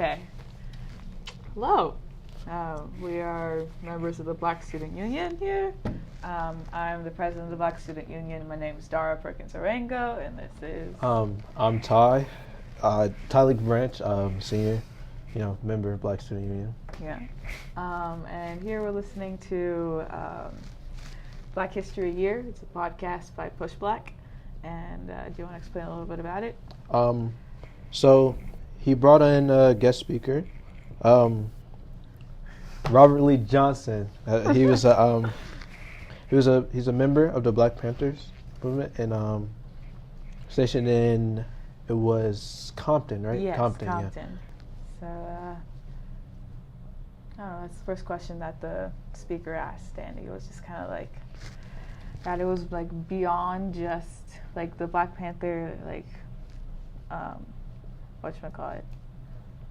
Okay. Hello. We are members of the Black Student Union here. I'm the president of the Black Student Union. My name is Dara Perkins Arango, and this is... I'm Ty League Branch, senior, member of Black Student Union. Yeah. And here we're listening to Black History Year. It's a podcast by Push Black. And do you want to explain a little bit about it? So he brought in a guest speaker, Robert Lee Johnson. He's a member of the Black Panthers movement, and stationed in, it was Compton, right? Yes, Compton. Yeah. So I don't know. That's the first question that the speaker asked, and he was just kind of like that. It was like beyond just like the Black Panther, like whatchamacallit,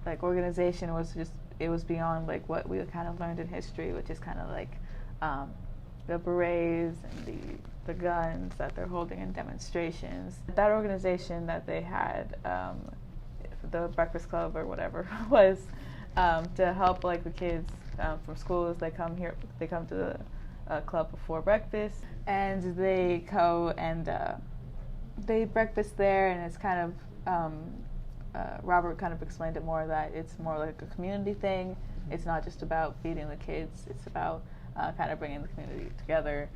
like organization was just, it was beyond like what we kind of learned in history, which is kind of like the berets and the guns that they're holding in demonstrations. That organization that they had, the Breakfast Club or whatever, was to help like the kids from school as they come here. They come to the club before breakfast, and they go and they eat breakfast there, and it's kind of Robert kind of explained it more, that it's more like a community thing. It's not just about feeding the kids. It's about kind of bringing the community together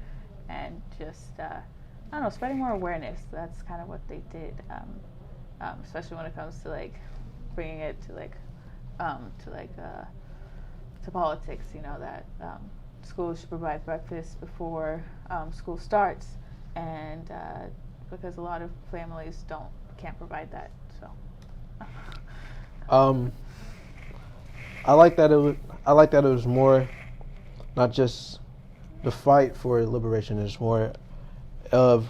and just, I don't know, spreading more awareness. That's kind of what they did, especially when it comes to like bringing it to like to politics. That schools should provide breakfast before school starts, and because a lot of families can't provide that. So. I like that it was more, not just the fight for liberation. It's more of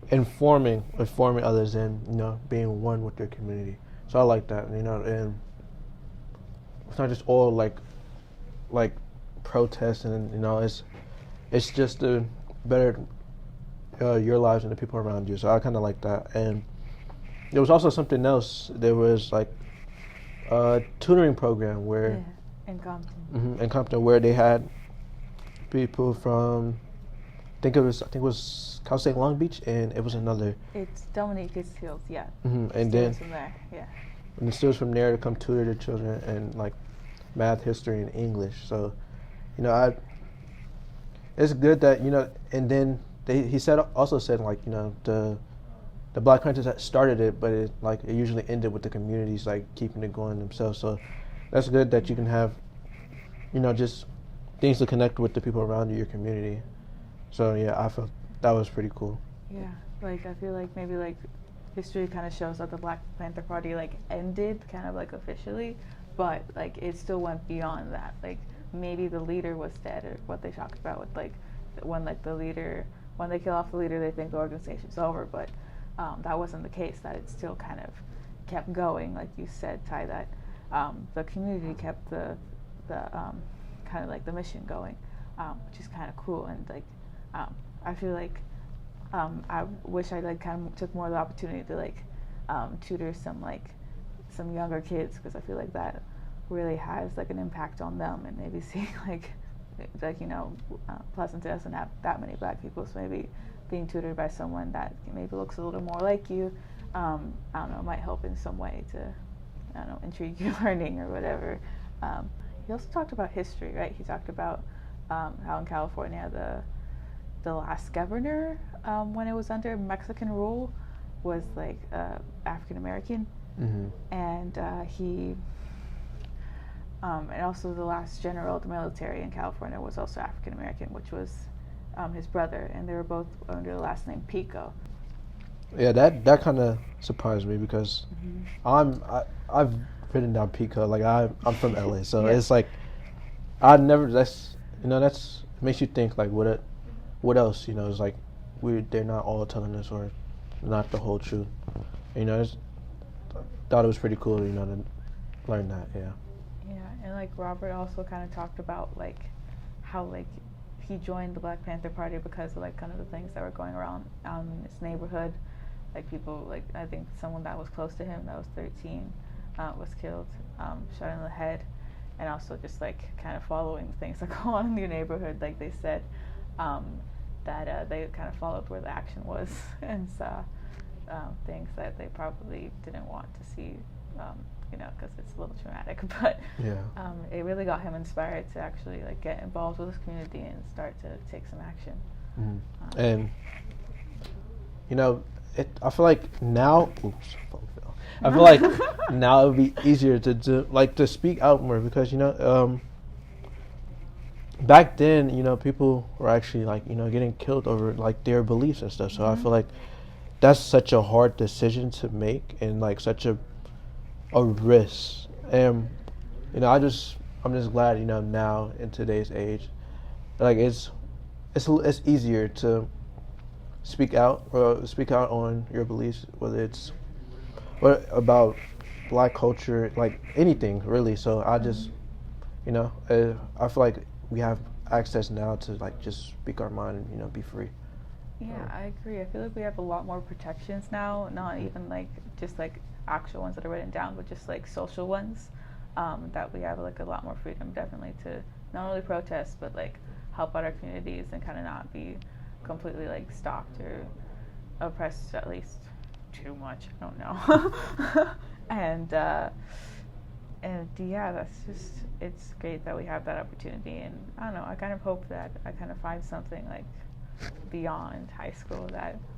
informing others and being one with their community. So I like that, and it's not just all like protests, and it's just to better your lives and the people around you. So I kind of like that. And there was also something else. There was like a tutoring program where in Compton. In Compton, where they had people from, I think it was Cal State Long Beach, and it was another. It's Dominique Fields, yeah. And then from there, yeah. And the students from there to come tutor their children in like math, history, and English. So, it's good that and then he also said like the Black Panthers that started it, but it usually ended with the communities like keeping it going themselves. So that's good that you can have just things to connect with the people around you, your community. So yeah, I felt that was pretty cool. Yeah, like I feel like maybe like history kind of shows that the Black Panther Party like ended kind of like officially, but like it still went beyond that. Like maybe the leader was dead, or what they talked about with like when they kill off the leader, they think the organization's over, but that wasn't the case. That it still kind of kept going, like you said, Ty. That the community kept the kind of like the mission going, which is kind of cool. And like I feel like I wish I like kind of took more of the opportunity to like tutor some younger kids, because I feel like that really has like an impact on them, and maybe seeing Pleasanton doesn't have that many Black people, so maybe being tutored by someone that maybe looks a little more like you, I don't know, might help in some way to, I don't know, intrigue your learning or whatever. He also talked about history, right? He talked about how in California the last governor, when it was under Mexican rule, was like African American, and he. And also the last general of the military in California was also African American, which was his brother, and they were both under the last name Pico. Yeah, that kind of surprised me, because I've written down Pico. Like I'm from LA, so it's like I never. That's makes you think like what else? It's like they're not all telling us, or not the whole truth. Thought it was pretty cool, to learn that. Yeah. Yeah, and like Robert also kind of talked about like how like he joined the Black Panther Party because of like kind of the things that were going around in his neighborhood. Like people, like I think someone that was close to him that was 13 was killed, shot in the head, and also just like kind of following things that go on in your neighborhood. Like they said, that they kind of followed where the action was and saw things that they probably didn't want to see, because it's a little traumatic. But it really got him inspired to actually like get involved with his community and start to take some action. And I feel like now. I feel like now it would be easier to speak out more because back then people were actually like getting killed over like their beliefs and stuff. So I feel like that's such a hard decision to make and like such a risk. And I'm just glad now in today's age, like it's easier to speak out on your beliefs, whether it's about Black culture, like anything really. So I just I feel like we have access now to like just speak our mind and be free. Yeah, I agree. I feel like we have a lot more protections now, not even like just like actual ones that are written down, but just like social ones, that we have like a lot more freedom definitely to not only protest but like help out our communities and kind of not be completely like stalked or oppressed, at least too much. I don't know. and yeah, that's just, it's great that we have that opportunity. And I don't know, I kind of hope that I kind of find something like beyond high school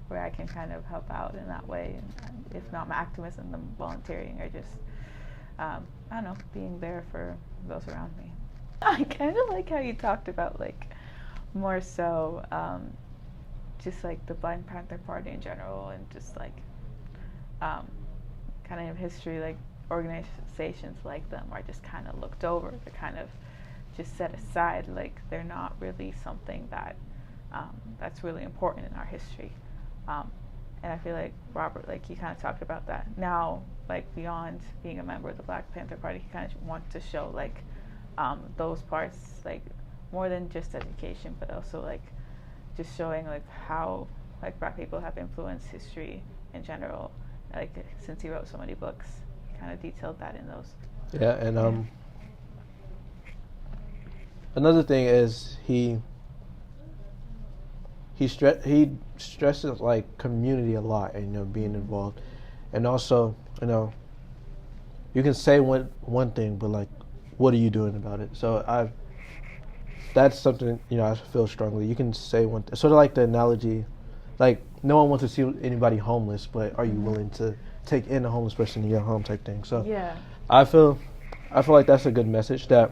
where I can kind of help out in that way. And if not my activism, then volunteering or just I don't know, being there for those around me. I kind of like how you talked about like more so just like the Black Panther Party in general, and just like kind of history, like organizations like them are just kind of looked over. They're kind of just set aside, like they're not really something that that's really important in our history. And I feel like Robert, like he kind of talked about that. Now, like beyond being a member of the Black Panther Party, he kind of wants to show like those parts, like more than just education, but also like just showing like how like Black people have influenced history in general. Like since he wrote so many books, he kind of detailed that in those. Yeah, and another thing is he stresses like community a lot, and being involved, and also you can say one thing, but like what are you doing about it? So that's something I feel strongly. You can say one sort of like the analogy, like no one wants to see anybody homeless, but are you willing to take in a homeless person in your home type thing? So yeah, I feel like that's a good message, that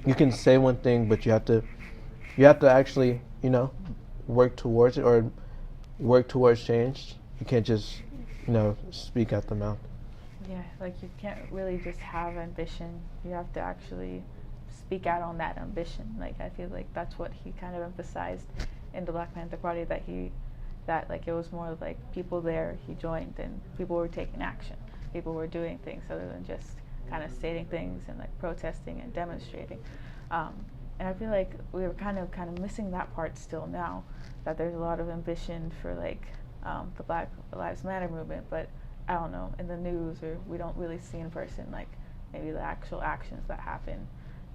you can say one thing, but you have to actually work towards it or work towards change. You can't just speak out the mouth. Yeah, like you can't really just have ambition. You have to actually speak out on that ambition. Like I feel like that's what he kind of emphasized in the Black Panther Party, that like it was more of like people there, he joined, and people were taking action. People were doing things other than just kind of stating things and like protesting and demonstrating. And I feel like we were kind of missing that part still now, that there's a lot of ambition for like the Black Lives Matter movement, but I don't know, in the news, or we don't really see in person like maybe the actual actions that happen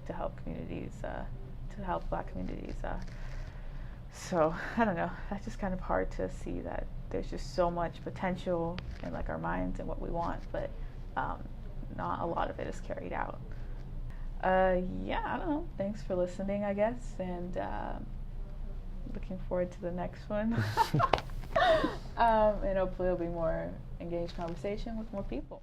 to help communities, to help Black communities. So I don't know, that's just kind of hard to see that there's just so much potential in like our minds and what we want, but not a lot of it is carried out. Yeah, I don't know. Thanks for listening, I guess, and looking forward to the next one. And hopefully it'll be more engaged conversation with more people.